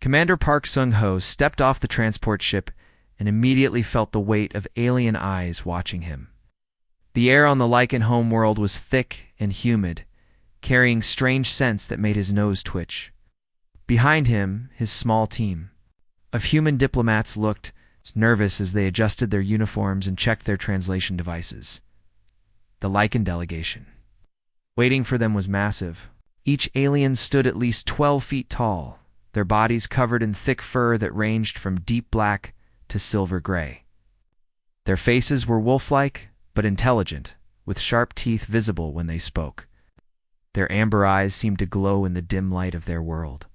Commander Park Sung-ho stepped off the transport ship and immediately felt the weight of alien eyes watching him. The air on the Lycan homeworld was thick and humid, carrying strange scents that made his nose twitch. Behind him, his small team of human diplomats looked nervous as they adjusted their uniforms and checked their translation devices. The Lycan delegation. Waiting for them was massive. Each alien stood at least 12 feet tall, their bodies covered in thick fur that ranged from deep black to silver gray. Their faces were wolf-like, but intelligent, with sharp teeth visible when they spoke. Their amber eyes seemed to glow in the dim light of their world.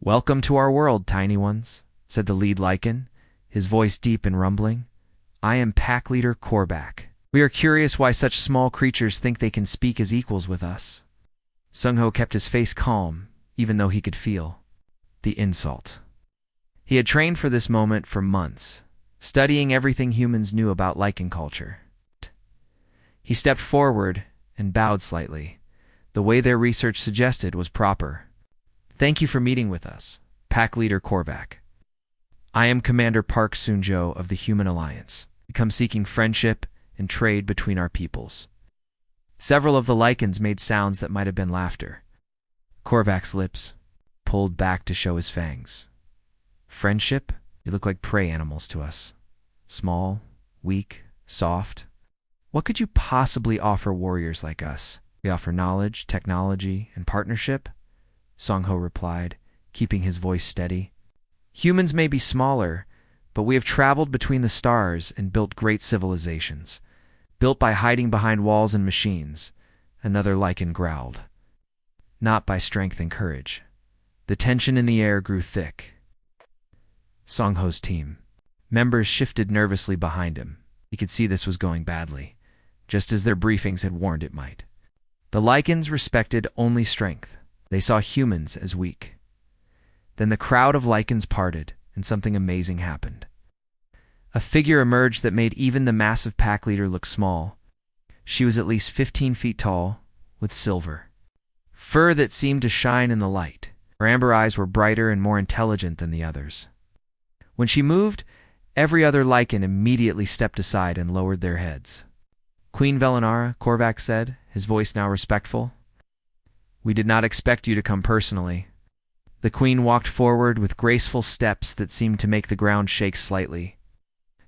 "Welcome to our world, tiny ones," said the lead Lycan, his voice deep and rumbling. "I am Pack Leader Korvac. We are curious why such small creatures think they can speak as equals with us." Sung-ho kept his face calm, even though he could feel the insult. He had trained for this moment for months, studying everything humans knew about Lycan culture. He stepped forward and bowed slightly. The way their research suggested was proper. "Thank you for meeting with us, Pack Leader Korvac. I am Commander Park Sun-jo of the Human Alliance. We come seeking friendship and trade between our peoples." Several of the Lycans made sounds that might have been laughter. Korvac's lips pulled back to show his fangs. "Friendship? You look like prey animals to us. Small, weak, soft. What could you possibly offer warriors like us? We offer knowledge, technology, and partnership," Sung-ho replied, keeping his voice steady. "Humans may be smaller, but we have traveled between the stars and built great civilizations. Built by hiding behind walls and machines," another Lycan growled. "Not by strength and courage." The tension in the air grew thick. Sung-ho's team members shifted nervously behind him. He could see this was going badly, just as their briefings had warned it might. The Lycans respected only strength. They saw humans as weak. Then the crowd of Lycans parted, and something amazing happened. A figure emerged that made even the massive pack leader look small. She was at least 15 feet tall, with silver fur that seemed to shine in the light. Her amber eyes were brighter and more intelligent than the others. When she moved, every other Lycan immediately stepped aside and lowered their heads. "Queen Velinara," Korvac said, his voice now respectful. "We did not expect you to come personally." The queen walked forward with graceful steps that seemed to make the ground shake slightly.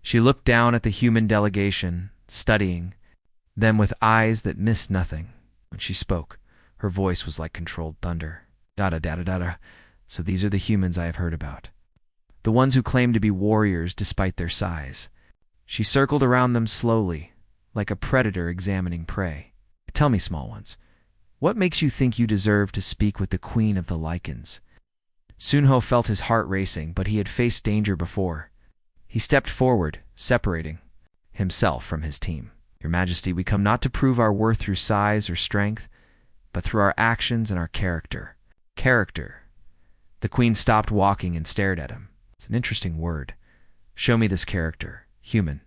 She looked down at the human delegation, studying them with eyes that missed nothing. When she spoke, her voice was like controlled thunder. "Da-da-da-da-da. So these are the humans I have heard about. The ones who claim to be warriors despite their size." She circled around them slowly, like a predator examining prey. "Tell me, small ones, what makes you think you deserve to speak with the queen of the Lycans?" Sun-ho felt his heart racing, but he had faced danger before. He stepped forward, separating himself from his team. "Your Majesty, we come not to prove our worth through size or strength, but through our actions and our character." Character. The queen stopped walking and stared at him. "It's an interesting word. Show me this character, human."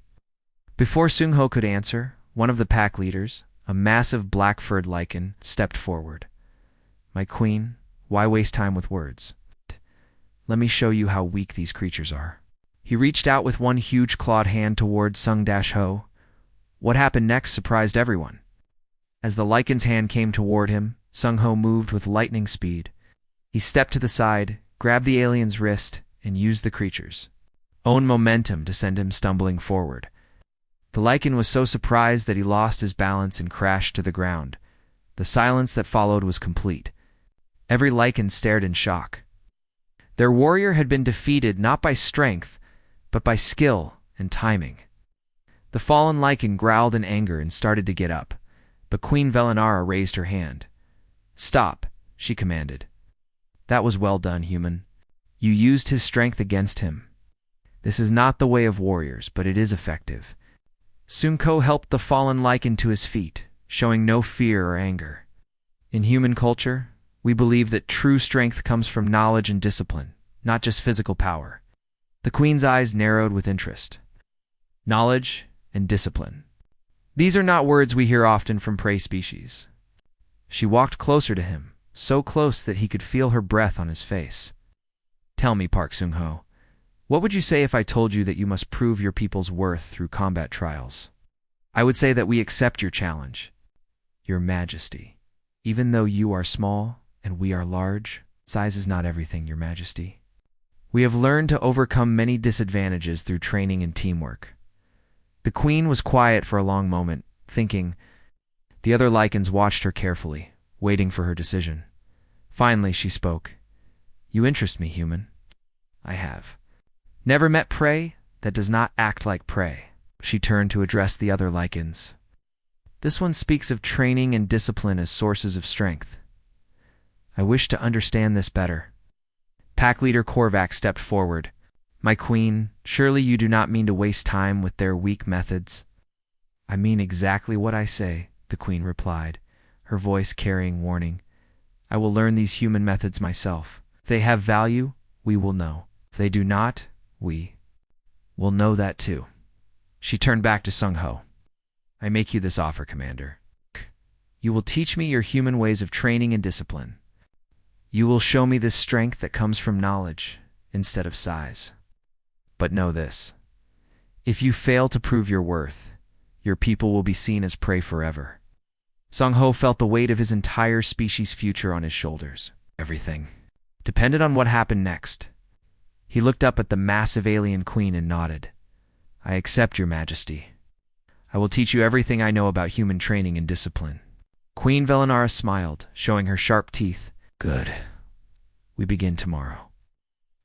Before Sung-ho could answer, one of the pack leaders, a massive black-furred Lycan, stepped forward. "My queen, why waste time with words? Let me show you how weak these creatures are." He reached out with one huge clawed hand toward Sung-ho. What happened next surprised everyone. As the Lycan's hand came toward him, Sung-ho moved with lightning speed. He stepped to the side, grabbed the alien's wrist, and used the creature's own momentum to send him stumbling forward. The Lycan was so surprised that he lost his balance and crashed to the ground. The silence that followed was complete. Every Lycan stared in shock. Their warrior had been defeated not by strength, but by skill and timing. The fallen Lycan growled in anger and started to get up, but Queen Velinara raised her hand. "Stop," she commanded. "That was well done, human. You used his strength against him. This is not the way of warriors, but it is effective." Sun-ho helped the fallen Lycan to his feet, showing no fear or anger. In human culture, we believe that true strength comes from knowledge and discipline, not just physical power. The queen's eyes narrowed with interest. Knowledge and discipline. These are not words we hear often from prey species. She walked closer to him, so close that he could feel her breath on his face. Tell me, Park Seung-ho, what would you say if I told you that you must prove your people's worth through combat trials? I would say that we accept your challenge, Your Majesty. Even though you are small and we are large, size is not everything, Your Majesty. We have learned to overcome many disadvantages through training and teamwork. The queen was quiet for a long moment, thinking. The other lichens watched her carefully, waiting for her decision. Finally, she spoke. You interest me, human. I have never met prey that does not act like prey. She turned to address the other lichens. This one speaks of training and discipline as sources of strength. I wish to understand this better. Pack leader Korvac stepped forward. My queen, surely you do not mean to waste time with their weak methods. I mean exactly what I say, the queen replied, her voice carrying warning. I will learn these human methods myself. If they have value, we will know. If they do not, we will know that too. She turned back to Seung-ho. I make you this offer, Commander. You will teach me your human ways of training and discipline. You will show me this strength that comes from knowledge instead of size. But know this. If you fail to prove your worth, your people will be seen as prey forever. Seung-ho felt the weight of his entire species' future on his shoulders. Everything depended on what happened next. He looked up at the massive alien queen and nodded. I accept, Your Majesty. I will teach you everything I know about human training and discipline. Queen Velinara smiled, showing her sharp teeth. Good. We begin tomorrow.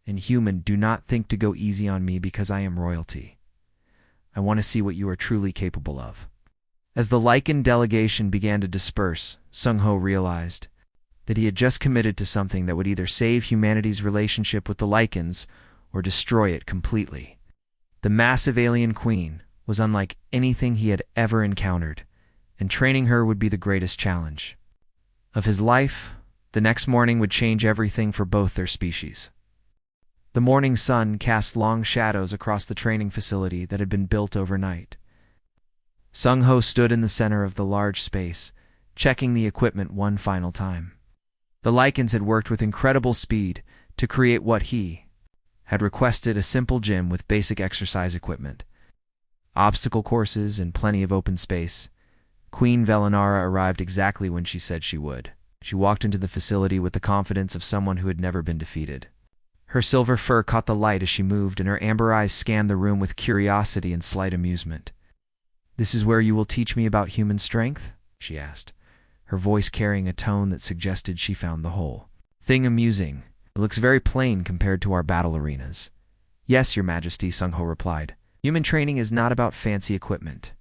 And human, do not think to go easy on me because I am royalty. I want to see what you are truly capable of. As the lichen delegation began to disperse, Seung-ho realized that he had just committed to something that would either save humanity's relationship with the lichens or destroy it completely. The massive alien queen was unlike anything he had ever encountered, and training her would be the greatest challenge of his life. The next morning would change everything for both their species. The morning sun cast long shadows across the training facility that had been built overnight. Seung-ho stood in the center of the large space, checking the equipment one final time. The lichens had worked with incredible speed to create what he had requested, a simple gym with basic exercise equipment, obstacle courses, and plenty of open space. Queen Velinara arrived exactly when she said she would. She walked into the facility with the confidence of someone who had never been defeated. Her silver fur caught the light as she moved, and her amber eyes scanned the room with curiosity and slight amusement. This is where you will teach me about human strength? She asked, her voice carrying a tone that suggested she found the whole thing amusing. It looks very plain compared to our battle arenas. Yes, Your Majesty, Seung-ho replied. Human training is not about fancy equipment.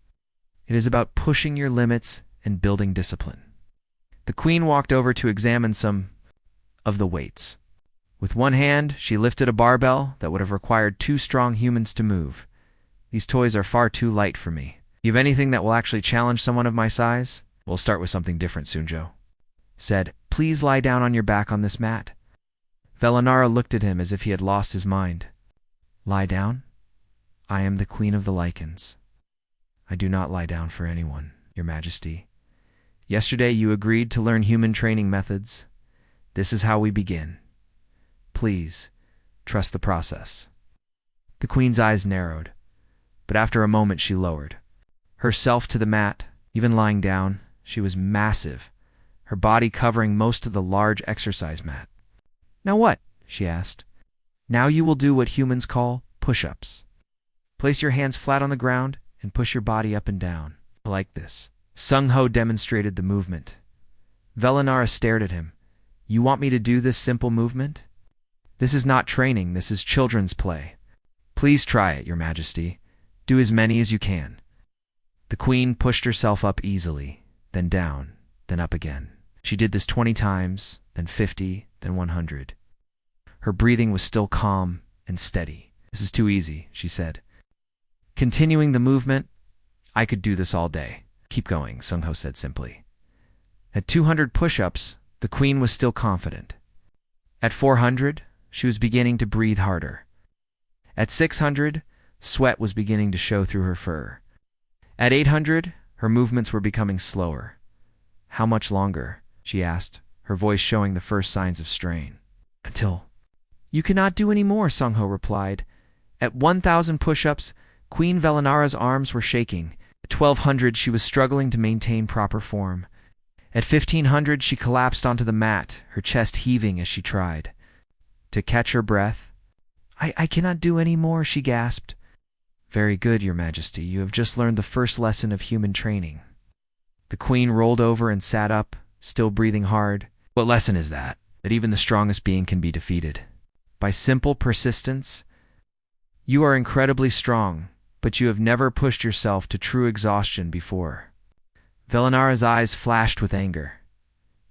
It is about pushing your limits and building discipline. The queen walked over to examine some of the weights. With one hand, she lifted a barbell that would have required 2 strong humans to move. These toys are far too light for me. You have anything that will actually challenge someone of my size? We'll start with something different, Seung-jo said. Please lie down on your back on this mat. Velinara looked at him as if he had lost his mind. Lie down? I am the queen of the lichens. I do not lie down for anyone, Your Majesty. Yesterday you agreed to learn human training methods. This is how we begin. Please, trust the process. The queen's eyes narrowed, but after a moment she lowered herself to the mat. Even lying down, she was massive, her body covering most of the large exercise mat. Now what? She asked. Now you will do what humans call push-ups. Place your hands flat on the ground and push your body up and down, like this. Seung-ho demonstrated the movement. Velinara stared at him. You want me to do this simple movement? This is not training, this is children's play. Please try it, Your Majesty. Do as many as you can. The queen pushed herself up easily, then down, then up again. She did this 20 times, then 50, then 100. Her breathing was still calm and steady. This is too easy, she said. Continuing the movement, I could do this all day. Keep going, Seung-ho said simply. At 200 push-ups, the queen was still confident. At 400, she was beginning to breathe harder. At 600, sweat was beginning to show through her fur. At 800, her movements were becoming slower. How much longer? She asked, her voice showing the first signs of strain. Until You cannot do any more, Sung-ho replied. At 1,000 push-ups, Queen Velinara's arms were shaking. At 1,200, she was struggling to maintain proper form. At 1,500, she collapsed onto the mat, her chest heaving as she tried to catch her breath. I cannot do any more, she gasped. Very good, Your Majesty. You have just learned the first lesson of human training. The queen rolled over and sat up, still breathing hard. What lesson is that? That even the strongest being can be defeated. By simple persistence. You are incredibly strong, but you have never pushed yourself to true exhaustion before. Velinara's eyes flashed with anger.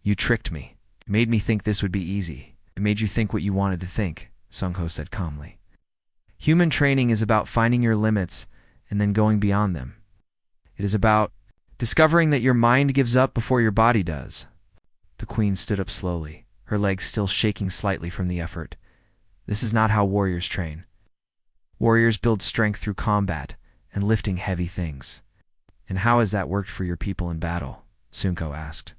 You tricked me. You made me think this would be easy. It made you think what you wanted to think, Sung-ho said calmly. Human training is about finding your limits and then going beyond them. It is about discovering that your mind gives up before your body does. The queen stood up slowly, her legs still shaking slightly from the effort. This is not how warriors train. Warriors build strength through combat and lifting heavy things. And how has that worked for your people in battle? Sung-ho asked.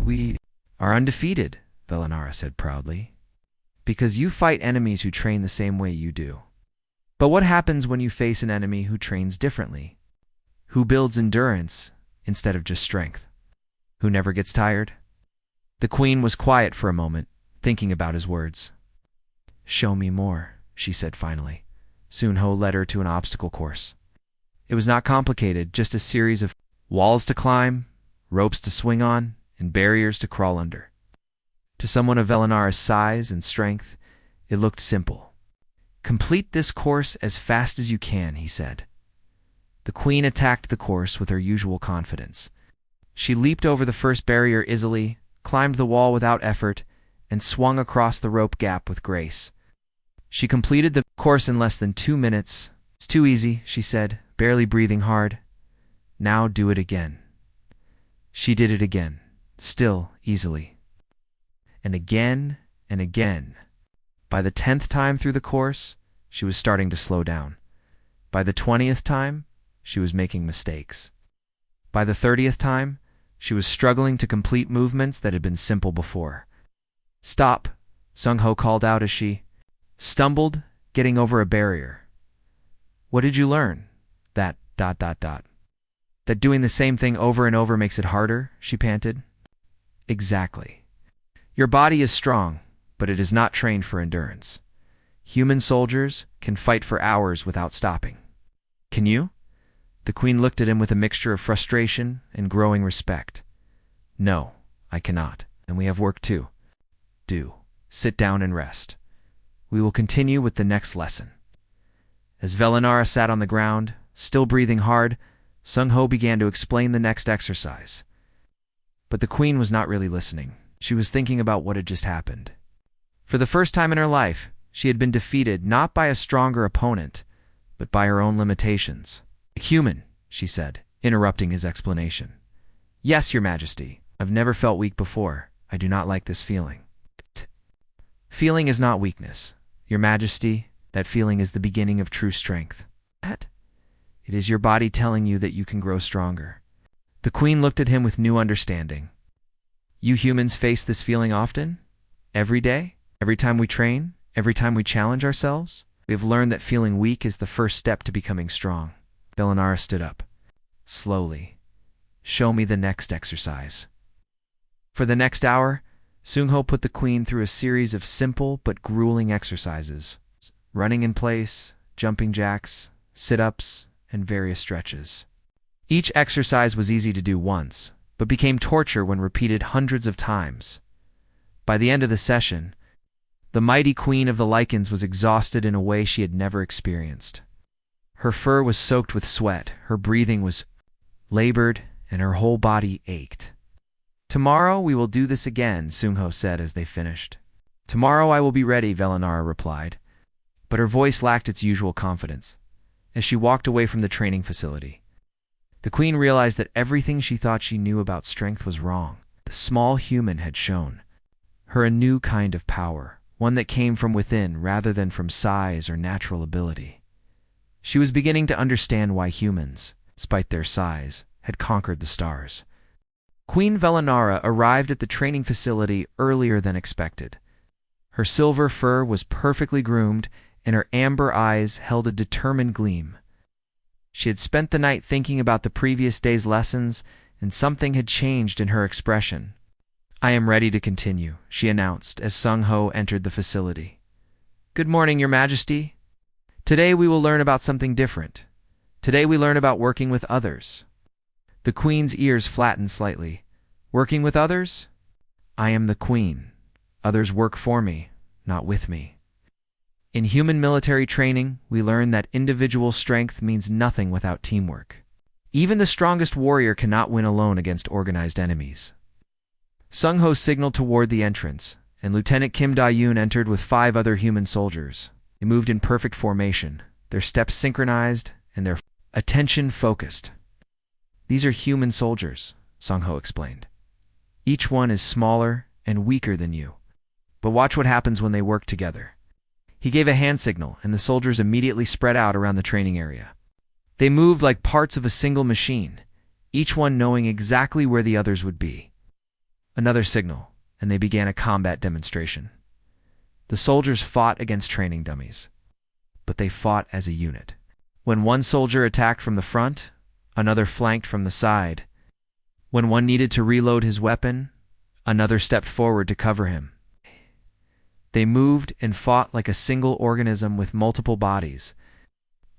We are undefeated, Velinara said proudly, because you fight enemies who train the same way you do. But what happens when you face an enemy who trains differently? Who builds endurance instead of just strength? Who never gets tired? The queen was quiet for a moment, thinking about his words. Show me more, she said finally. Sung-ho led her to an obstacle course. It was not complicated, just a series of walls to climb, ropes to swing on, and barriers to crawl under. To someone of Velinara's size and strength, it looked simple. Complete this course as fast as you can, he said. The queen attacked the course with her usual confidence. She leaped over the first barrier easily, climbed the wall without effort, and swung across the rope gap with grace. She completed the course in less than 2 minutes. It's too easy, she said, barely breathing hard. Now do it again. She did it again. Still easily. And again and again. By the 10th time through the course, she was starting to slow down. By the 20th time, she was making mistakes. By the 30th time, she was struggling to complete movements that had been simple before. Stop, Sung-ho called out as she stumbled, getting over a barrier. What did you learn? That ... That doing the same thing over and over makes it harder, she panted. Exactly. Your body is strong, but it is not trained for endurance. Human soldiers can fight for hours without stopping. Can you? The queen looked at him with a mixture of frustration and growing respect. No, I cannot, and we have work too. Do. Sit down and rest. We will continue with the next lesson. As Velinara sat on the ground, still breathing hard, Sung-ho began to explain the next exercise. But the queen was not really listening. She was thinking about what had just happened. For the first time in her life, she had been defeated not by a stronger opponent, but by her own limitations. Human, she said, interrupting his explanation. Yes, Your Majesty. I've never felt weak before. I do not like this feeling. Feeling is not weakness. Your Majesty, that feeling is the beginning of true strength. It is your body telling you that you can grow stronger. The queen looked at him with new understanding. You humans face this feeling often? Every day? Every time we train? Every time we challenge ourselves? We have learned that feeling weak is the first step to becoming strong. Velinara stood up. Slowly. Show me the next exercise. For the next hour, Sung-ho put the queen through a series of simple but grueling exercises. Running in place, jumping jacks, sit-ups, and various stretches. Each exercise was easy to do once, but became torture when repeated hundreds of times. By the end of the session, the mighty queen of the lichens was exhausted in a way she had never experienced. Her fur was soaked with sweat, her breathing was labored, and her whole body ached. Tomorrow we will do this again, Sung-ho said as they finished. Tomorrow I will be ready, Velinara replied, but her voice lacked its usual confidence. As she walked away from the training facility, the queen realized that everything she thought she knew about strength was wrong. The small human had shown her a new kind of power, one that came from within rather than from size or natural ability. She was beginning to understand why humans, despite their size, had conquered the stars. Queen Velanara arrived at the training facility earlier than expected. Her silver fur was perfectly groomed, and her amber eyes held a determined gleam. She had spent the night thinking about the previous day's lessons, and something had changed in her expression. "I am ready to continue," she announced as Sung-ho entered the facility. "Good morning, Your Majesty. Today we will learn about something different. Today we learn about working with others." The queen's ears flattened slightly. "Working with others? I am the queen. Others work for me, not with me." In human military training, we learn that individual strength means nothing without teamwork. Even the strongest warrior cannot win alone against organized enemies. Sung-ho signaled toward the entrance, and Lieutenant Kim Da-yoon entered with 5 other human soldiers. They moved in perfect formation, their steps synchronized and their attention focused. "These are human soldiers," Sung-ho explained. "Each one is smaller and weaker than you. But watch what happens when they work together." He gave a hand signal, and the soldiers immediately spread out around the training area. They moved like parts of a single machine, each one knowing exactly where the others would be. Another signal, and they began a combat demonstration. The soldiers fought against training dummies, but they fought as a unit. When one soldier attacked from the front, another flanked from the side. When one needed to reload his weapon, another stepped forward to cover him. They moved and fought like a single organism with multiple bodies.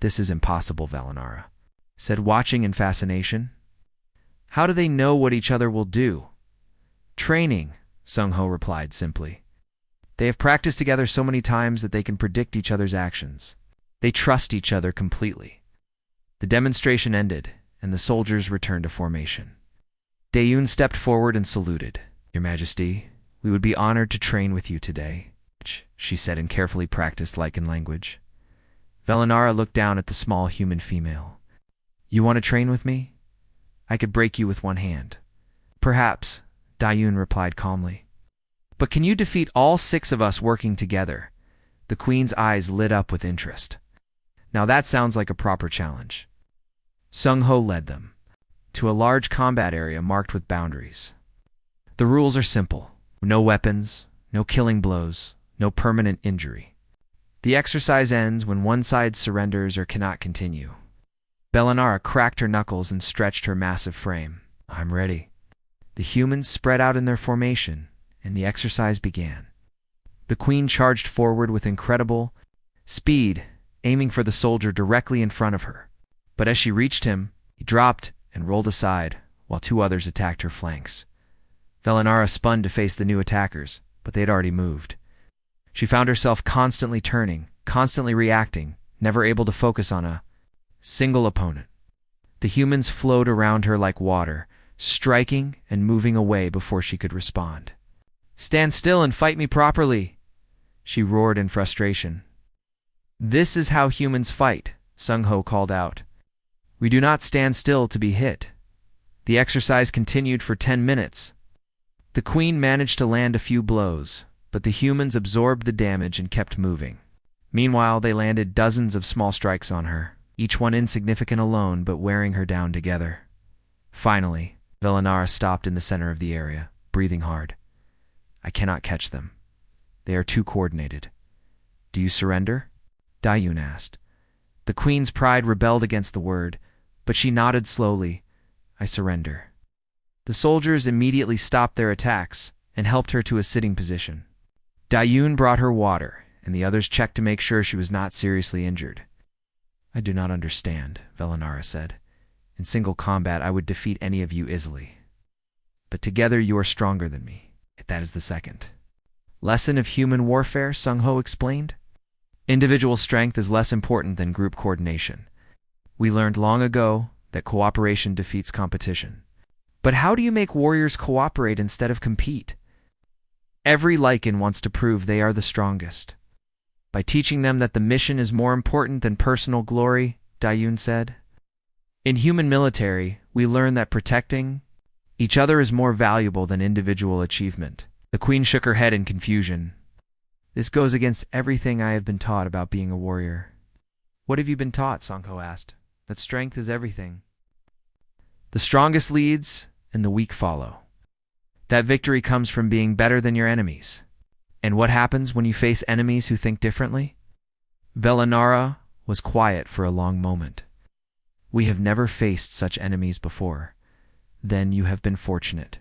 "This is impossible," Velanara said, watching in fascination. "How do they know what each other will do?" "Training," Sung-ho replied simply. "They have practiced together so many times that they can predict each other's actions. They trust each other completely." The demonstration ended, and the soldiers returned to formation. Da-yoon stepped forward and saluted. "Your Majesty, we would be honored to train with you today," she said in carefully practiced Lycan language. Velanara looked down at the small human female. "You want to train with me? I could break you with one hand." "Perhaps," Da-yoon replied calmly. "But can you defeat all 6 of us working together?" The queen's eyes lit up with interest. "Now that sounds like a proper challenge." Sung-ho led them to a large combat area marked with boundaries. "The rules are simple. No weapons, no killing blows, no permanent injury. The exercise ends when one side surrenders or cannot continue." Velanara cracked her knuckles and stretched her massive frame. "I'm ready." The humans spread out in their formation, and the exercise began. The queen charged forward with incredible speed, aiming for the soldier directly in front of her. But as she reached him, he dropped and rolled aside, while 2 others attacked her flanks. Velanara spun to face the new attackers, but they had already moved. She found herself constantly turning, constantly reacting, never able to focus on a single opponent. The humans flowed around her like water, striking and moving away before she could respond. "Stand still and fight me properly," she roared in frustration. "This is how humans fight," Sung-ho called out. "We do not stand still to be hit." The exercise continued for 10 minutes. The queen managed to land a few blows, but the humans absorbed the damage and kept moving. Meanwhile, they landed dozens of small strikes on her, each one insignificant alone but wearing her down together. Finally, Velanara stopped in the center of the area, breathing hard. "I cannot catch them. They are too coordinated." "Do you surrender?" Da-yoon asked. The queen's pride rebelled against the word, but she nodded slowly. "I surrender." The soldiers immediately stopped their attacks and helped her to a sitting position. Da-yoon brought her water, and the others checked to make sure she was not seriously injured. "I do not understand," Velanara said. "In single combat, I would defeat any of you easily. But together you are stronger than me. That is the second lesson of human warfare," Sung-ho explained. "Individual strength is less important than group coordination. We learned long ago that cooperation defeats competition. But how do you make warriors cooperate instead of compete? Every Lycan wants to prove they are the strongest. By teaching them that the mission is more important than personal glory," Da-yoon said. "In human military, we learn that protecting each other is more valuable than individual achievement." The queen shook her head in confusion. "This goes against everything I have been taught about being a warrior." "What have you been taught?" Sung-ho asked. "That strength is everything. The strongest leads, and the weak follow. That victory comes from being better than your enemies. And what happens when you face enemies who think differently? Velanara was quiet for a long moment. We have never faced such enemies before. Then you have been fortunate.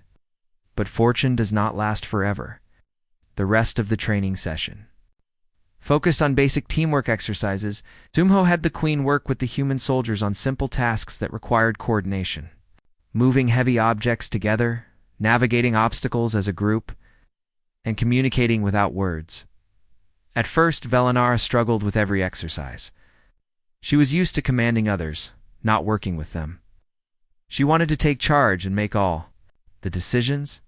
But fortune does not last forever. The rest of the training session focused on basic teamwork exercises. Zumho had the queen work with the human soldiers on simple tasks that required coordination. Moving heavy objects together, navigating obstacles as a group, and communicating without words. At first, Velanara struggled with every exercise. She was used to commanding others, not working with them. She wanted to take charge and make all the decisions,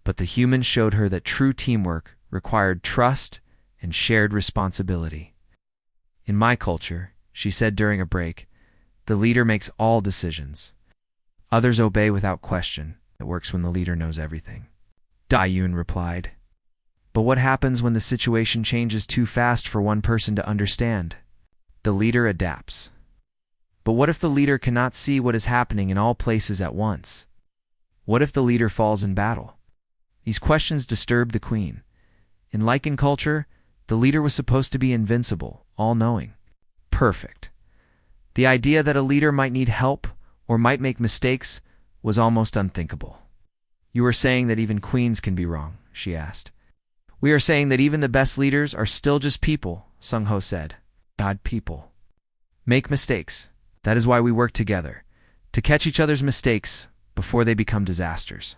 but the humans showed her that true teamwork required trust and shared responsibility. In my culture, she said during a break, the leader makes all decisions. Others obey without question. It works when the leader knows everything. Dayun replied. But what happens when the situation changes too fast for one person to understand? The leader adapts. But what if the leader cannot see what is happening in all places at once? What if the leader falls in battle? These questions disturbed the queen. In Lycan culture, the leader was supposed to be invincible, all-knowing, perfect. The idea that a leader might need help or might make mistakes was almost unthinkable. You are saying that even queens can be wrong, she asked. We are saying that even the best leaders are still just people, Sungho said. God, people make mistakes. That is why we work together, to catch each other's mistakes before they become disasters.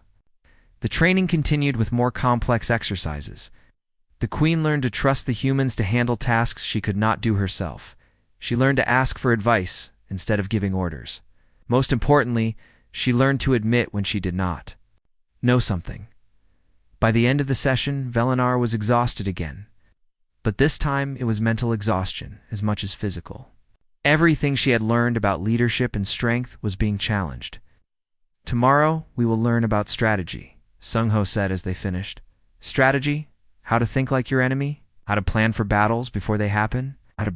The training continued with more complex exercises. The queen learned to trust the humans to handle tasks she could not do herself. She learned to ask for advice instead of giving orders. Most importantly, she learned to admit when she did not know something. By the end of the session, Velanara was exhausted again. But this time, it was mental exhaustion as much as physical. Everything she had learned about leadership and strength was being challenged. Tomorrow, we will learn about strategy, Sungho said as they finished. Strategy? How to think like your enemy? How to plan for battles before they happen? How to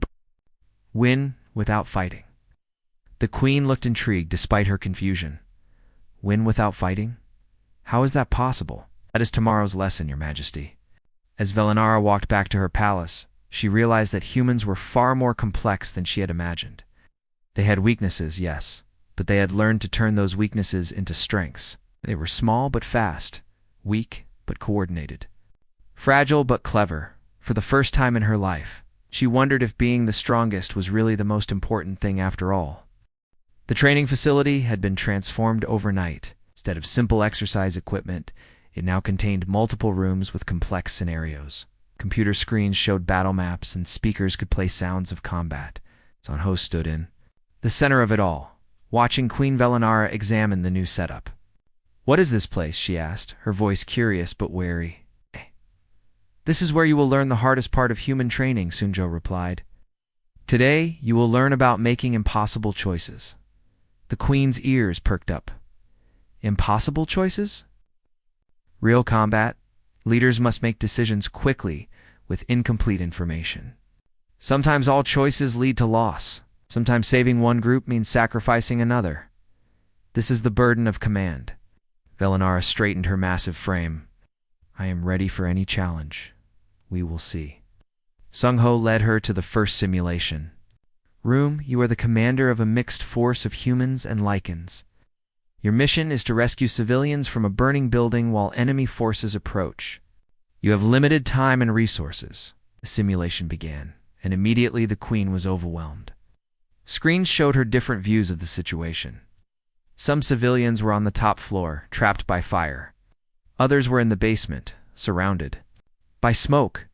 win without fighting. The queen looked intrigued despite her confusion. Win without fighting? How is that possible? That is tomorrow's lesson, Your Majesty. As Velanara walked back to her palace, she realized that humans were far more complex than she had imagined. They had weaknesses, yes, but they had learned to turn those weaknesses into strengths. They were small but fast, weak but coordinated, fragile but clever. For the first time in her life, she wondered if being the strongest was really the most important thing after all. The training facility had been transformed overnight. Instead of simple exercise equipment, it now contained multiple rooms with complex scenarios. Computer screens showed battle maps and speakers could play sounds of combat. Sungho stood in the center of it all, watching Queen Velanara examine the new setup. What is this place? She asked, her voice curious but wary. This is where you will learn the hardest part of human training, Sunjo replied. Today, you will learn about making impossible choices. The queen's ears perked up. Impossible choices? Real combat, leaders must make decisions quickly with incomplete information. Sometimes all choices lead to loss. Sometimes saving one group means sacrificing another. This is the burden of command. Velanara straightened her massive frame. I am ready for any challenge. We will see. Sungho led her to the first simulation. Room, you are the commander of a mixed force of humans and Lycans. Your mission is to rescue civilians from a burning building while enemy forces approach. You have limited time and resources. The simulation began, and immediately the queen was overwhelmed. Screens showed her different views of the situation. Some civilians were on the top floor, trapped by fire. Others were in the basement, surrounded by smoke.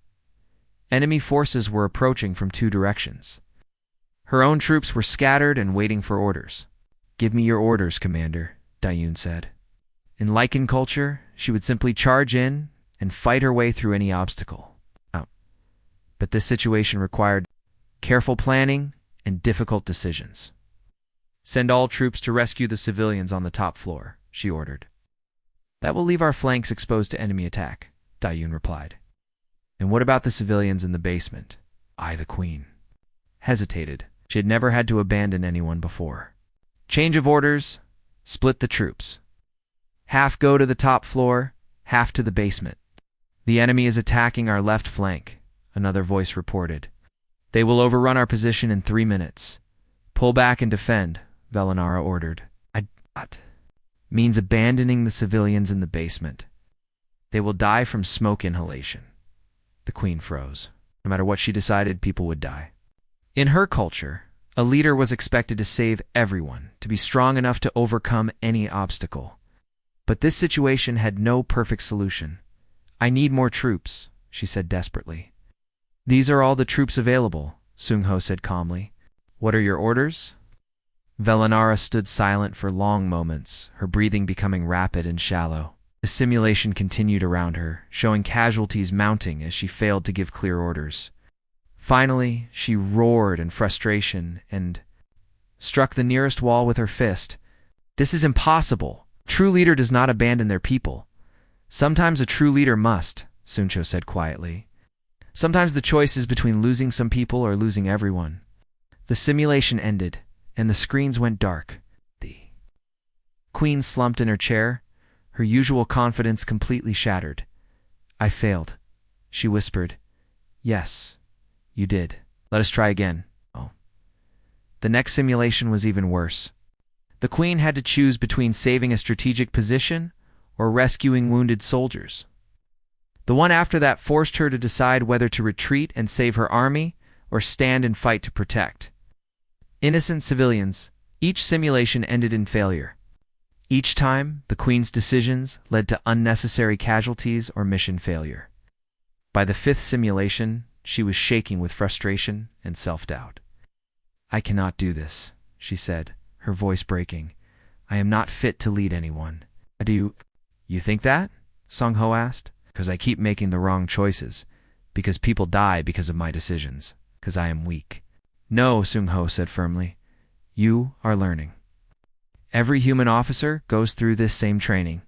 Enemy forces were approaching from two directions. Her own troops were scattered and waiting for orders. Give me your orders, Commander, Dayun said. In Lycan culture, she would simply charge in and fight her way through any obstacle. But this situation required careful planning and difficult decisions. Send all troops to rescue the civilians on the top floor, she ordered. That will leave our flanks exposed to enemy attack, Dayun replied. And what about the civilians in the basement? I, the queen, hesitated. She had never had to abandon anyone before. Change of orders. Split the troops. Half go to the top floor, half to the basement. The enemy is attacking our left flank, another voice reported. They will overrun our position in 3 minutes. Pull back and defend, Velinara ordered. That means abandoning the civilians in the basement. They will die from smoke inhalation. The queen froze. No matter what she decided, people would die. In her culture, a leader was expected to save everyone, to be strong enough to overcome any obstacle. But this situation had no perfect solution. I need more troops, she said desperately. These are all the troops available, Sung-ho said calmly. What are your orders? Velinara stood silent for long moments, her breathing becoming rapid and shallow. The simulation continued around her, showing casualties mounting as she failed to give clear orders. Finally, she roared in frustration and struck the nearest wall with her fist. This is impossible. A true leader does not abandon their people. Sometimes a true leader must, Suncho said quietly. Sometimes the choice is between losing some people or losing everyone. The simulation ended, and the screens went dark. The queen slumped in her chair, her usual confidence completely shattered. I failed, she whispered. Yes, you did. Let us try again. Oh. The next simulation was even worse. The queen had to choose between saving a strategic position or rescuing wounded soldiers. The one after that forced her to decide whether to retreat and save her army or stand and fight to protect innocent civilians. Each simulation ended in failure. Each time, the queen's decisions led to unnecessary casualties or mission failure. By the 5th simulation, she was shaking with frustration and self-doubt. I cannot do this, she said, her voice breaking. I am not fit to lead anyone. Do you think that? Sung-ho asked. Because I keep making the wrong choices. Because people die because of my decisions. Because I am weak. No, Sung-ho said firmly. You are learning. Every human officer goes through this same training.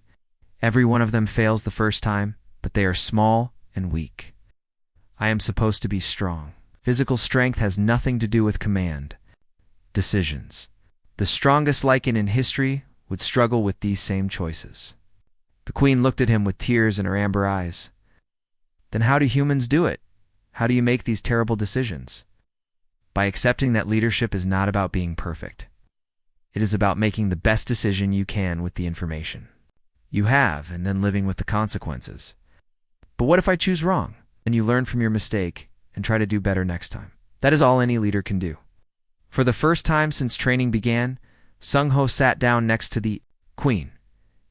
Every one of them fails the first time, but they are small and weak. I am supposed to be strong. Physical strength has nothing to do with command. Decisions. The strongest Lycan in history would struggle with these same choices. The queen looked at him with tears in her amber eyes. Then how do humans do it? How do you make these terrible decisions? By accepting that leadership is not about being perfect. It is about making the best decision you can with the information you have and then living with the consequences. But what if I choose wrong? Then you learn from your mistake and try to do better next time. That is all any leader can do. For the first time since training began, Sung-ho sat down next to the queen.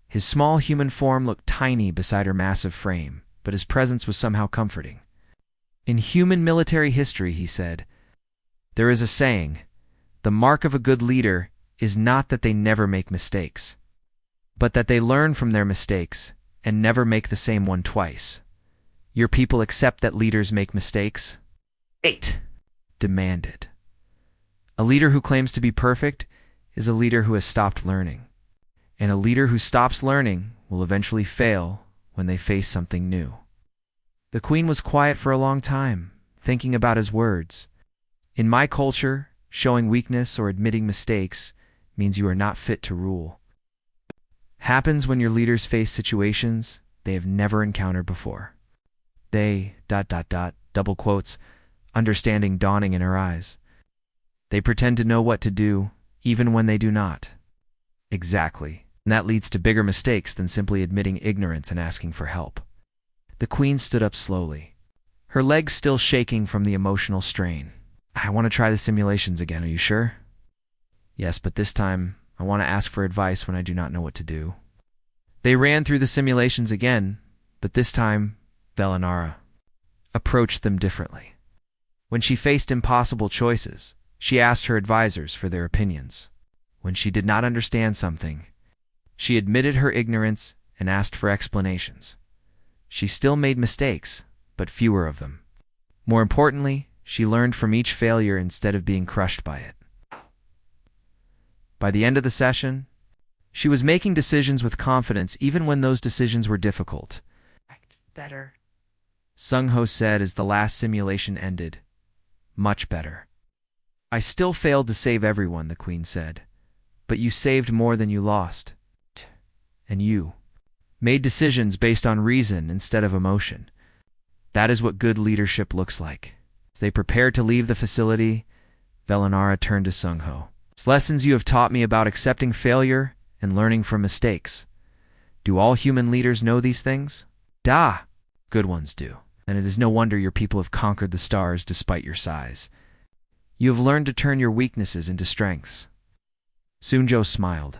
His small human form looked tiny beside her massive frame, but his presence was somehow comforting. In human military history, he said, there is a saying, the mark of a good leader is not that they never make mistakes, but that they learn from their mistakes and never make the same one twice. Your people accept that leaders make mistakes? 8. Demanded. A leader who claims to be perfect is a leader who has stopped learning. And a leader who stops learning will eventually fail when they face something new. The queen was quiet for a long time, thinking about his words. In my culture, showing weakness or admitting mistakes means you are not fit to rule. Happens when your leaders face situations they have never encountered before. They, ... double quotes, understanding dawning in her eyes. They pretend to know what to do, even when they do not. Exactly. And that leads to bigger mistakes than simply admitting ignorance and asking for help. The queen stood up slowly, her legs still shaking from the emotional strain. I want to try the simulations again, are you sure? Yes, but this time, I want to ask for advice when I do not know what to do. They ran through the simulations again, but this time, Velinara approached them differently. When she faced impossible choices, she asked her advisors for their opinions. When she did not understand something, she admitted her ignorance and asked for explanations. She still made mistakes, but fewer of them. More importantly, she learned from each failure instead of being crushed by it. By the end of the session, she was making decisions with confidence even when those decisions were difficult. Better, Sung-ho said as the last simulation ended. Much better. I still failed to save everyone, the queen said. But you saved more than you lost. and you made decisions based on reason instead of emotion. That is what good leadership looks like. As they prepared to leave the facility, Velinara turned to Sungho. Lessons you have taught me about accepting failure and learning from mistakes. Do all human leaders know these things? Da! Good ones do. And it is no wonder your people have conquered the stars despite your size. You have learned to turn your weaknesses into strengths. Sunjo smiled.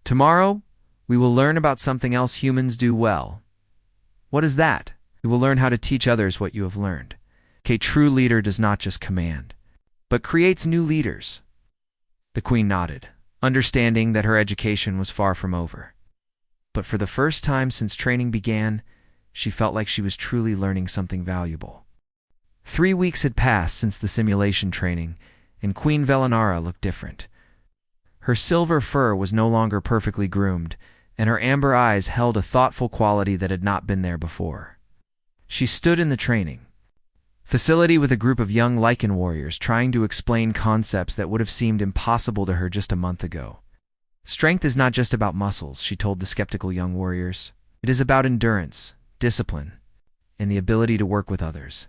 Tomorrow, we will learn about something else humans do well. What is that? We will learn how to teach others what you have learned. A true leader does not just command, but creates new leaders. The queen nodded, understanding that her education was far from over. But for the first time since training began, she felt like she was truly learning something valuable. 3 weeks had passed since the simulation training, and Queen Velinara looked different. Her silver fur was no longer perfectly groomed, and her amber eyes held a thoughtful quality that had not been there before. She stood in the training facility with a group of young Lycan warriors trying to explain concepts that would have seemed impossible to her just a month ago. Strength is not just about muscles, she told the skeptical young warriors. It is about endurance, discipline, and the ability to work with others.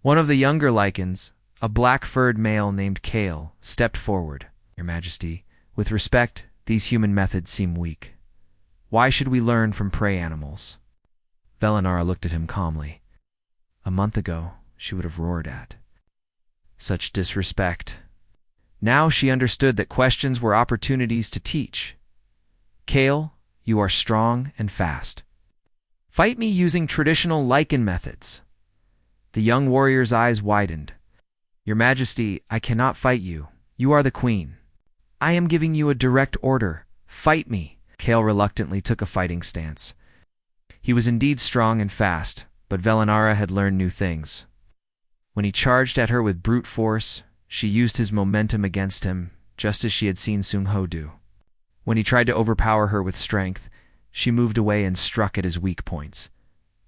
One of the younger Lycans, a black-furred male named Kale, stepped forward. Your Majesty, with respect, these human methods seem weak. Why should we learn from prey animals? Velinara looked at him calmly. A month ago, she would have roared at such disrespect. Now she understood that questions were opportunities to teach. Kale, you are strong and fast. Fight me using traditional Lycan methods. The young warrior's eyes widened. Your Majesty, I cannot fight you. You are the queen. I am giving you a direct order. Fight me. Kale reluctantly took a fighting stance. He was indeed strong and fast, but Velinara had learned new things. When he charged at her with brute force, she used his momentum against him, just as she had seen Sungho do. When he tried to overpower her with strength, she moved away and struck at his weak points.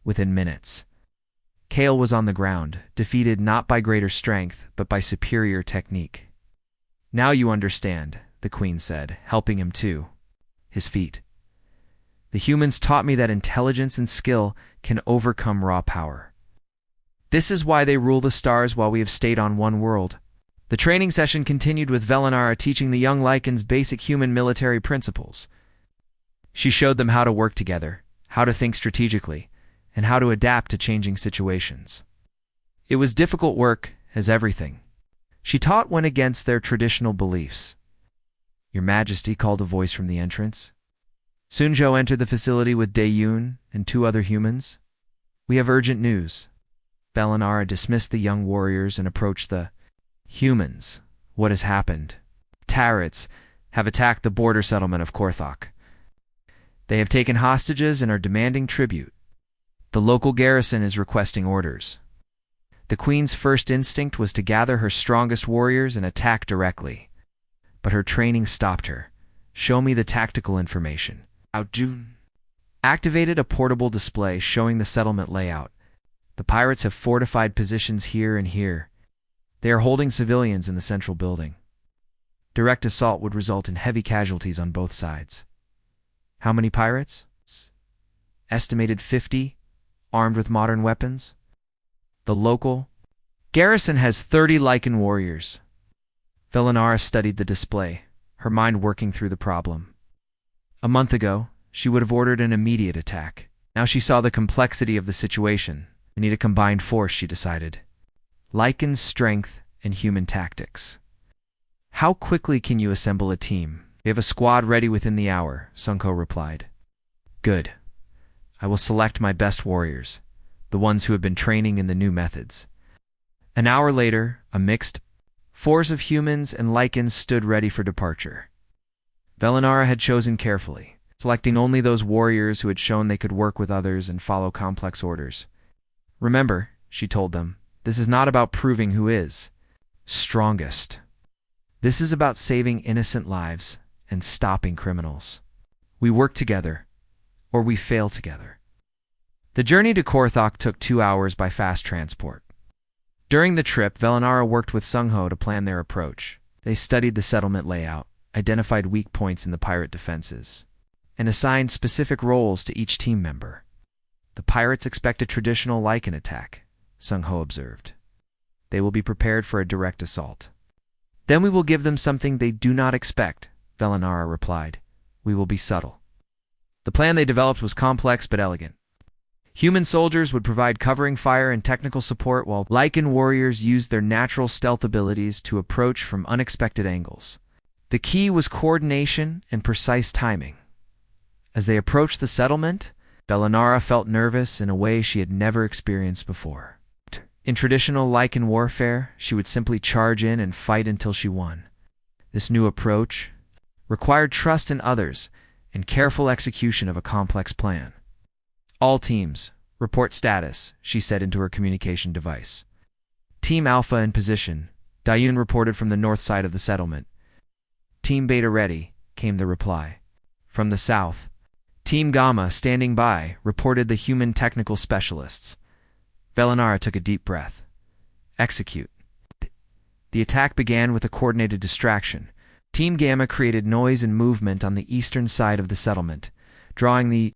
Within minutes, Kale was on the ground, defeated not by greater strength, but by superior technique. Now you understand, the queen said, helping him to his feet. The humans taught me that intelligence and skill can overcome raw power. This is why they rule the stars while we have stayed on one world. The training session continued with Velinara teaching the young Lycans basic human military principles. She showed them how to work together, how to think strategically, and how to adapt to changing situations. It was difficult work, as everything. She taught went against their traditional beliefs. Your Majesty, called a voice from the entrance. Sunjo entered the facility with Daeyun and 2 other humans. We have urgent news. Velinara dismissed the young warriors and approached the humans. What has happened? Tarets have attacked the border settlement of Korthok. They have taken hostages and are demanding tribute. The local garrison is requesting orders. The queen's first instinct was to gather her strongest warriors and attack directly. But her training stopped her. Show me the tactical information. June activated a portable display showing the settlement layout. The pirates have fortified positions here and here. They are holding civilians in the central building. Direct assault would result in heavy casualties on both sides. How many pirates? Estimated 50, armed with modern weapons. The local garrison has 30 Lycan warriors. Velinara studied the display, her mind working through the problem. A month ago, she would have ordered an immediate attack. Now she saw the complexity of the situation. They need a combined force, she decided. Lycan's strength and human tactics. How quickly can you assemble a team? We have a squad ready within the hour, Sunko replied. Good. I will select my best warriors, the ones who have been training in the new methods. An hour later, a mixed force of humans and Lycans stood ready for departure. Velinara had chosen carefully, selecting only those warriors who had shown they could work with others and follow complex orders. Remember, she told them, this is not about proving who is strongest. This is about saving innocent lives and stopping criminals. We work together, or we fail together. The journey to Korthok took 2 hours by fast transport. During the trip, Velinara worked with Sungho to plan their approach. They studied the settlement layout, identified weak points in the pirate defenses, and assigned specific roles to each team member. The pirates expect a traditional Lycan attack, Sung Ho observed. They will be prepared for a direct assault. Then we will give them something they do not expect, Velanara replied. We will be subtle. The plan they developed was complex but elegant. Human soldiers would provide covering fire and technical support, while Lycan warriors used their natural stealth abilities to approach from unexpected angles. The key was coordination and precise timing. As they approached the settlement, Velanara felt nervous in a way she had never experienced before. In traditional Lycan warfare, she would simply charge in and fight until she won. This new approach required trust in others and careful execution of a complex plan. All teams, report status, she said into her communication device. Team Alpha in position, Dayun reported from the north side of the settlement. Team Beta ready, came the reply. From the south, Team Gamma standing by, reported the human technical specialists. Velanara took a deep breath. Execute. The attack began with a coordinated distraction. Team Gamma created noise and movement on the eastern side of the settlement, drawing the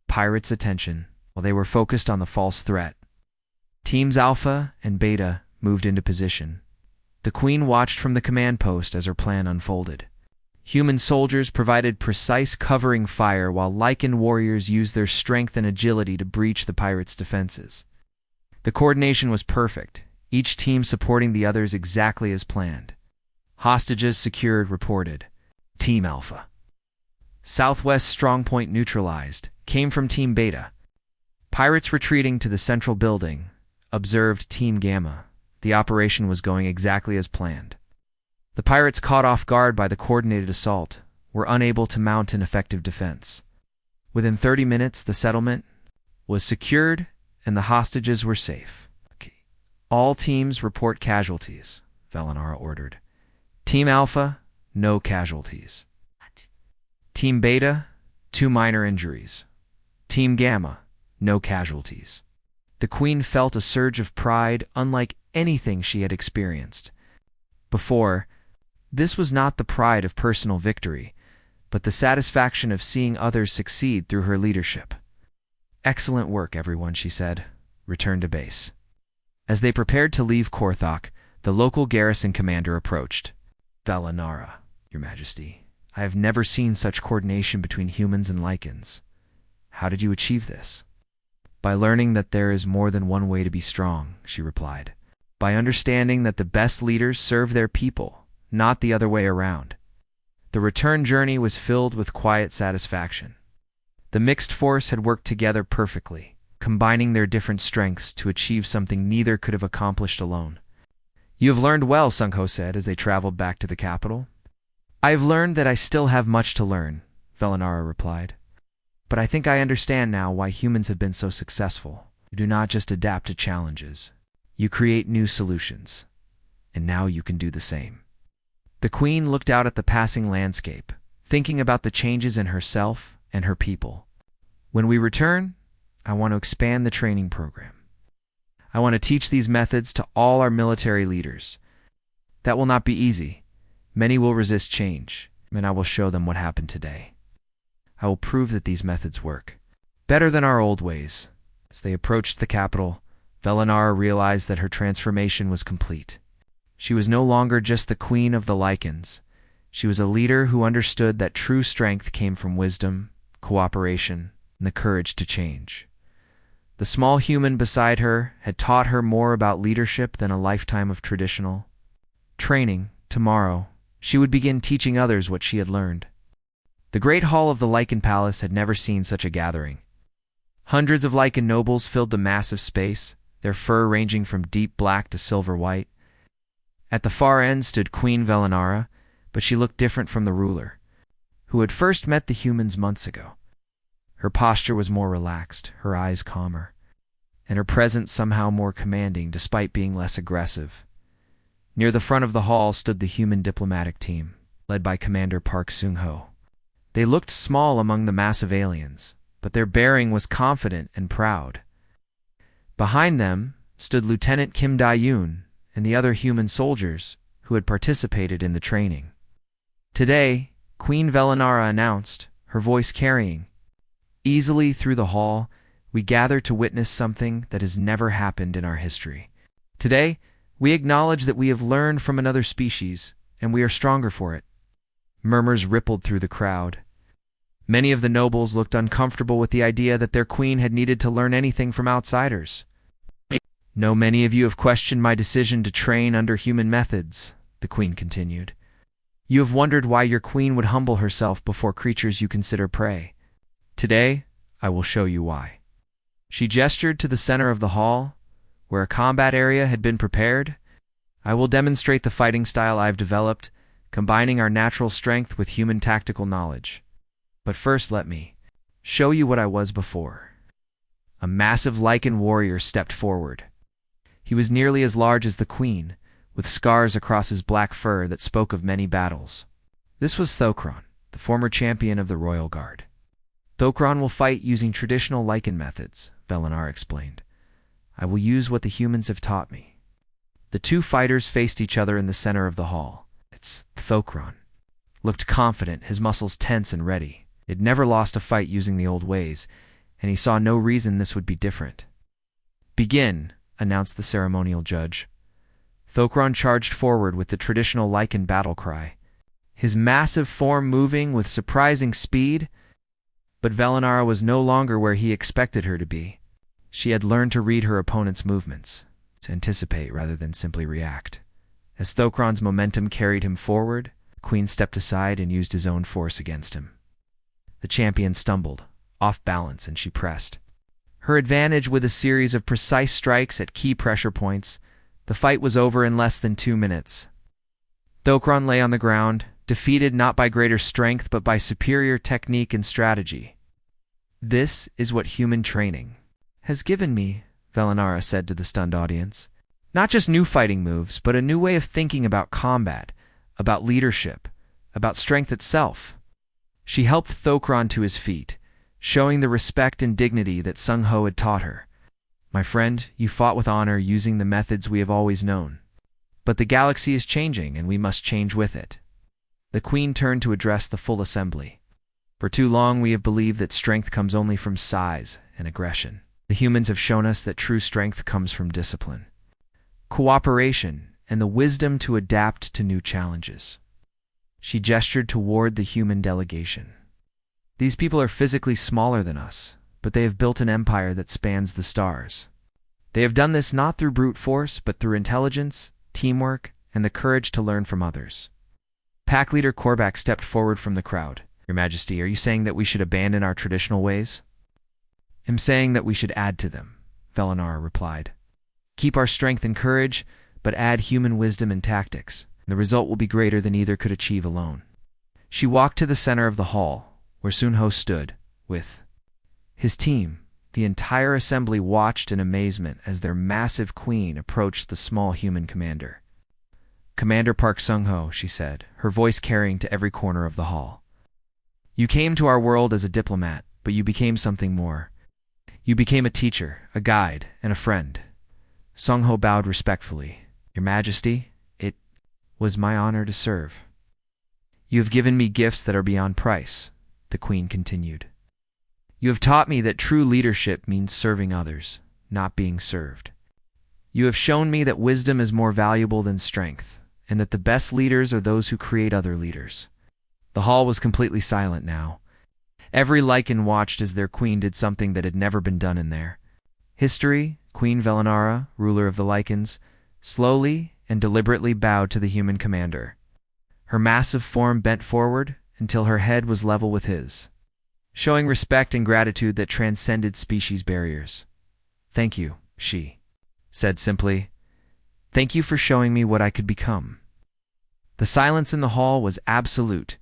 pirates' attention while they were focused on the false threat. Teams Alpha and Beta moved into position. The Queen watched from the command post as her plan unfolded. Human soldiers provided precise covering fire while Lycan warriors used their strength and agility to breach the pirates' defenses. The coordination was perfect, each team supporting the others exactly as planned. Hostages secured, reported. Team Alpha. Southwest strongpoint neutralized, came from Team Beta. Pirates retreating to the central building, observed Team Gamma. The operation was going exactly as planned. The pirates, caught off guard by the coordinated assault, were unable to mount an effective defense. Within 30 minutes, the settlement was secured and the hostages were safe. All teams report casualties, Velanara ordered. Team Alpha, no casualties. Team Beta, 2 minor injuries. Team Gamma, no casualties. The Queen felt a surge of pride unlike anything she had experienced before. This was not the pride of personal victory, but the satisfaction of seeing others succeed through her leadership. Excellent work, everyone, she said. Return to base. As they prepared to leave Korthok, the local garrison commander approached. Velanara, Your Majesty, I have never seen such coordination between humans and Lycans. How did you achieve this? By learning that there is more than one way to be strong, she replied. By understanding that the best leaders serve their people, not the other way around. The return journey was filled with quiet satisfaction. The mixed force had worked together perfectly, combining their different strengths to achieve something neither could have accomplished alone. You have learned well, Sung Ho said as they traveled back to the capital. I have learned that I still have much to learn, Velanara replied. But I think I understand now why humans have been so successful. You do not just adapt to challenges. You create new solutions. And now you can do the same. The Queen looked out at the passing landscape, thinking about the changes in herself and her people. When we return, I want to expand the training program. I want to teach these methods to all our military leaders. That will not be easy. Many will resist change, and I will show them what happened today. I will prove that these methods work, better than our old ways. As they approached the capital, Velanara realized that her transformation was complete. She was no longer just the queen of the Lycans. She was a leader who understood that true strength came from wisdom, cooperation, and the courage to change. The small human beside her had taught her more about leadership than a lifetime of traditional training. Tomorrow, she would begin teaching others what she had learned. The great hall of the Lycan Palace had never seen such a gathering. Hundreds of Lycan nobles filled the massive space, their fur ranging from deep black to silver white. At the far end stood Queen Velanara, but she looked different from the ruler, who had first met the humans months ago. Her posture was more relaxed, her eyes calmer, and her presence somehow more commanding despite being less aggressive. Near the front of the hall stood the human diplomatic team, led by Commander Park Sung-ho. They looked small among the massive aliens, but their bearing was confident and proud. Behind them stood Lieutenant Kim Da-yoon and the other human soldiers who had participated in the training. Today, Queen Velanara announced, her voice carrying. Easily through the hall, we gather to witness something that has never happened in our history. Today, we acknowledge that we have learned from another species, and we are stronger for it. Murmurs rippled through the crowd. Many of the nobles looked uncomfortable with the idea that their queen had needed to learn anything from outsiders. "No, many of you have questioned my decision to train under human methods," the queen continued. "You have wondered why your queen would humble herself before creatures you consider prey. Today, I will show you why." She gestured to the center of the hall, where a combat area had been prepared. "I will demonstrate the fighting style I've developed, combining our natural strength with human tactical knowledge. But first, let me show you what I was before." A massive lichen warrior stepped forward. He was nearly as large as the queen, with scars across his black fur that spoke of many battles. This was Thokron, the former champion of the Royal Guard. "Thokron will fight using traditional lichen methods," Velenar explained. "I will use what the humans have taught me." The two fighters faced each other in the center of the hall. Thokron looked confident, his muscles tense and ready. He'd never lost a fight using the old ways, and he saw no reason this would be different. "Begin," announced the ceremonial judge. Thokron charged forward with the traditional lichen battle cry, his massive form moving with surprising speed. But Velenara was no longer where he expected her to be. She had learned to read her opponent's movements, to anticipate rather than simply react. As Thokron's momentum carried him forward, the queen stepped aside and used his own force against him. The champion stumbled, off balance, and she pressed her advantage with a series of precise strikes at key pressure points. The fight was over in less than 2 minutes. Thokron lay on the ground, defeated not by greater strength but by superior technique and strategy. "This is what human training has given me," Velenara said to the stunned audience. "Not just new fighting moves, but a new way of thinking about combat, about leadership, about strength itself." She helped Thokron to his feet, showing the respect and dignity that Sung Ho had taught her. "My friend, you fought with honor using the methods we have always known. But the galaxy is changing, and we must change with it." The queen turned to address the full assembly. "For too long we have believed that strength comes only from size and aggression. The humans have shown us that true strength comes from discipline, cooperation, and the wisdom to adapt to new challenges." She gestured toward the human delegation. "These people are physically smaller than us, but they have built an empire that spans the stars. They have done this not through brute force, but through intelligence, teamwork, and the courage to learn from others." Pack leader Korvac stepped forward from the crowd. "Your Majesty, are you saying that we should abandon our traditional ways?" "I'm saying that we should add to them," Velenara replied. "Keep our strength and courage, but add human wisdom and tactics. The result will be greater than either could achieve alone." She walked to the center of the hall, where Sun Ho stood, with his team. The entire assembly watched in amazement as their massive queen approached the small human commander. "Commander Park Sung-ho," she said, her voice carrying to every corner of the hall. "You came to our world as a diplomat, but you became something more. You became a teacher, a guide, and a friend." Sung-ho bowed respectfully. "Your Majesty, it was my honor to serve." "You have given me gifts that are beyond price," the queen continued. "You have taught me that true leadership means serving others, not being served. You have shown me that wisdom is more valuable than strength, and that the best leaders are those who create other leaders." The hall was completely silent now. Every lichen watched as their queen did something that had never been done in there. History, Queen Velenara, ruler of the lichens, slowly and deliberately bowed to the human commander. Her massive form bent forward until her head was level with his, showing respect and gratitude that transcended species barriers. "Thank you," she said simply. "Thank you for showing me what I could become." The silence in the hall was absolute.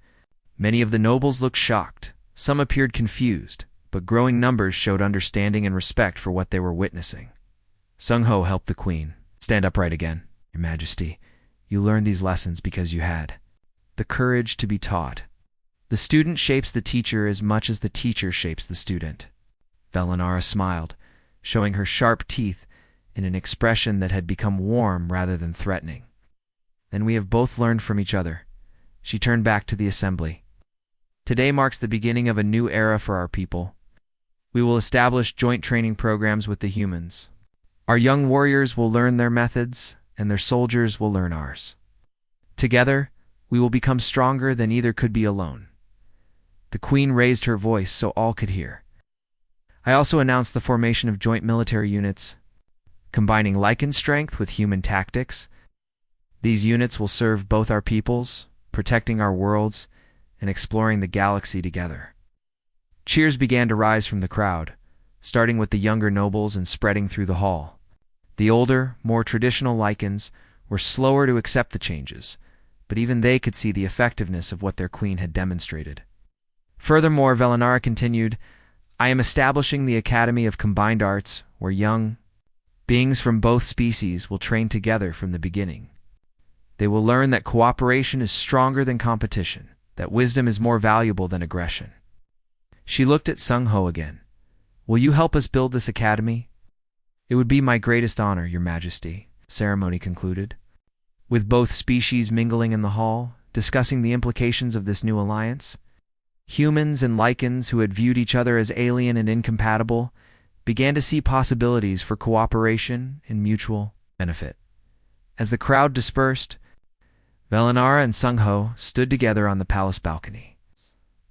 Many of the nobles looked shocked. Some appeared confused, but growing numbers showed understanding and respect for what they were witnessing. Sung Ho helped the queen. "Stand upright again, Your Majesty. You learned these lessons because you had the courage to be taught. The student shapes the teacher as much as the teacher shapes the student." Velenara smiled, showing her sharp teeth in an expression that had become warm rather than threatening. "Then we have both learned from each other." She turned back to the assembly. Today marks the beginning of a new era for our people. We will establish joint training programs with the humans. Our young warriors will learn their methods, and their soldiers will learn ours. Together, we will become stronger than either could be alone. The Queen raised her voice so all could hear. I also announced the formation of joint military units, combining Lycan strength with human tactics. These units will serve both our peoples, protecting our worlds, and exploring the galaxy together. Cheers began to rise from the crowd, starting with the younger nobles and spreading through the hall. The older, more traditional Lycans were slower to accept the changes, but even they could see the effectiveness of what their queen had demonstrated. Furthermore, Velinara continued, I am establishing the Academy of Combined Arts, where young beings from both species will train together from the beginning. They will learn that cooperation is stronger than competition, that wisdom is more valuable than aggression. She looked at Sung Ho again. Will you help us build this academy? It would be my greatest honor, Your Majesty, ceremony concluded. With both species mingling in the hall, discussing the implications of this new alliance, humans and Lycans who had viewed each other as alien and incompatible began to see possibilities for cooperation and mutual benefit. As the crowd dispersed, Velinara and Sung Ho stood together on the palace balcony,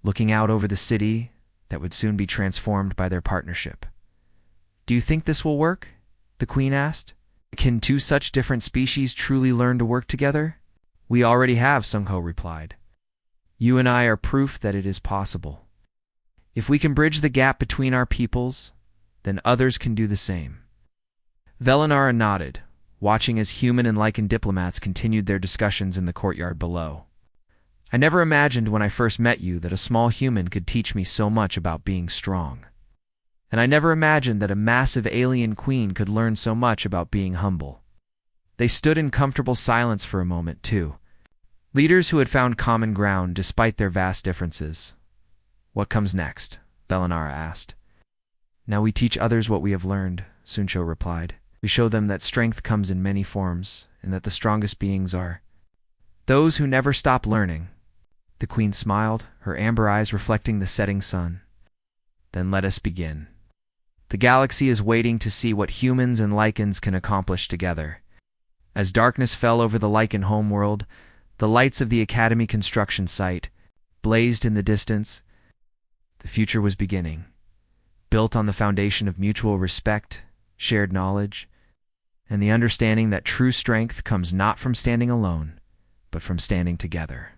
looking out over the city that would soon be transformed by their partnership. Do you think this will work? The Queen asked. Can two such different species truly learn to work together? We already have, Sung Ho replied. You and I are proof that it is possible. If we can bridge the gap between our peoples, then others can do the same. Velinara nodded, watching as human and Lycan diplomats continued their discussions in the courtyard below. I never imagined when I first met you that a small human could teach me so much about being strong. And I never imagined that a massive alien queen could learn so much about being humble. They stood in comfortable silence for a moment, too. Leaders who had found common ground despite their vast differences. What comes next? Velinara asked. Now we teach others what we have learned, Sun Cho replied. We show them that strength comes in many forms, and that the strongest beings are those who never stop learning. The Queen smiled, her amber eyes reflecting the setting sun. Then let us begin. The galaxy is waiting to see what humans and Lycans can accomplish together. As darkness fell over the Lycan homeworld, the lights of the Academy construction site blazed in the distance. The future was beginning, built on the foundation of mutual respect, shared knowledge, and the understanding that true strength comes not from standing alone, but from standing together.